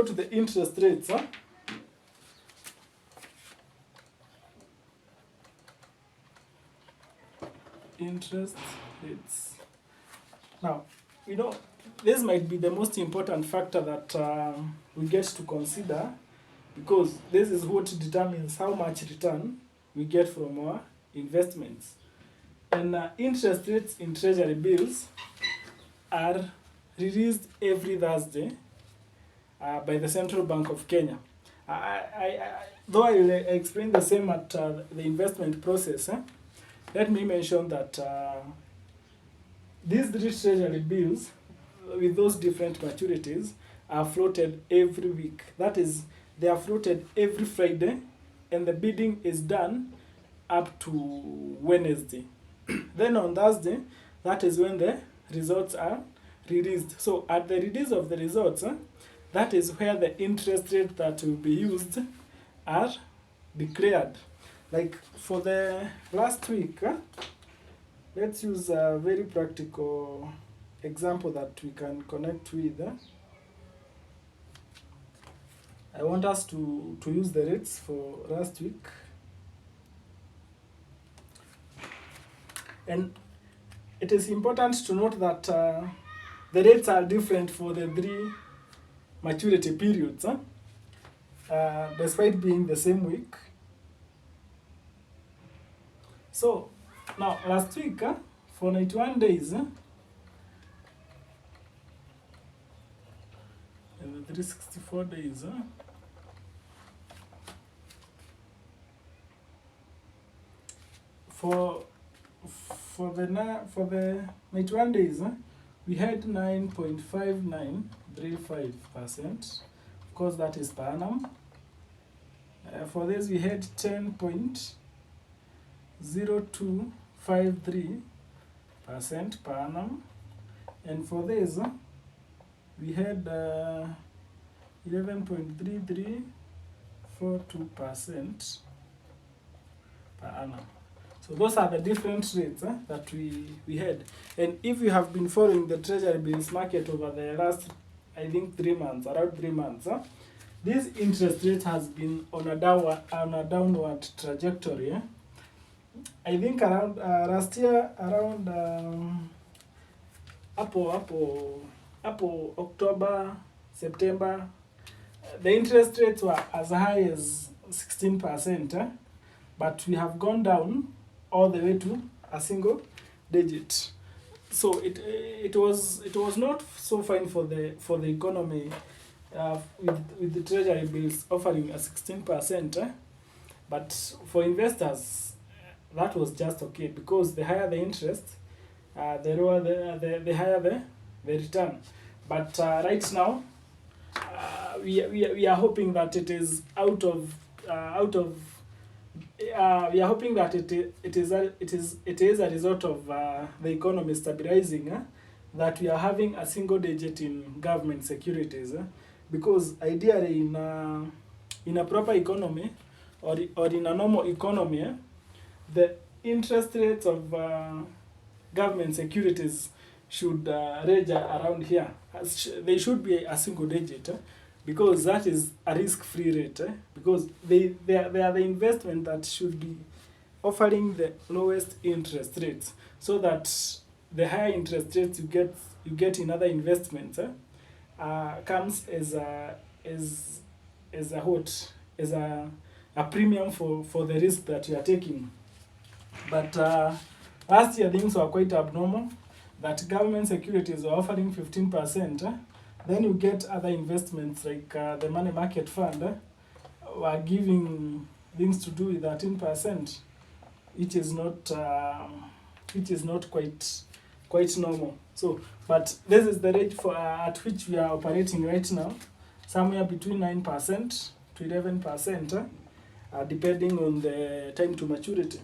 go to the interest rates, interest rates. Now, this might be the most important factor that we get to consider, because this is what determines how much return we get from our investments. And interest rates in Treasury bills are released every Thursday by the Central Bank of Kenya. Though I will explain the same at the investment process, let me mention that these three Treasury bills with those different maturities are floated every week. That is, they are floated every Friday, and the bidding is done up to Wednesday. Then on Thursday, that is when the results are released. So at the release of the results, that is where the interest rate that will be used are declared. Like for the last week, let's use a very practical example that we can connect with. I want us to use the rates for last week. And it is important to note that the rates are different for the three maturity periods, despite being the same week. So, now last week, for 91 days, and the 364 days, for the 91 days, we had 9.5935%. Of course, that is per annum. For this, we had 10.0253% per annum, and for this, we had 11.3342% per annum. So those are the different rates that we had. And if you have been following the Treasury bills market over the last, I think, 3 months, around 3 months, this interest rate has been on a downward trajectory. I think around last year, around October, September, the interest rates were as high as 16%, but we have gone down all the way to a single digit. So it was not so fine for the economy with the Treasury bills offering a 16%, but for investors that was just okay, because the higher the interest, the lower the higher the return. But right now, we are hoping that it is we are hoping that it is a result of the economy stabilizing, that we are having a single digit in government securities, because ideally in a proper economy or in a normal economy, the interest rates of government securities should range around here. They should be a single digit, because that is a risk-free rate, because they are the investment that should be offering the lowest interest rates, so that the higher interest rates you get in other investments comes as a premium for the risk that you are taking. But last year things were quite abnormal, that government securities were offering 15%. Then you get other investments like the money market fund were giving things to do with 13%, which is not quite normal. So, but this is the rate at which we are operating right now, somewhere between 9% to 11%, depending on the time to maturity.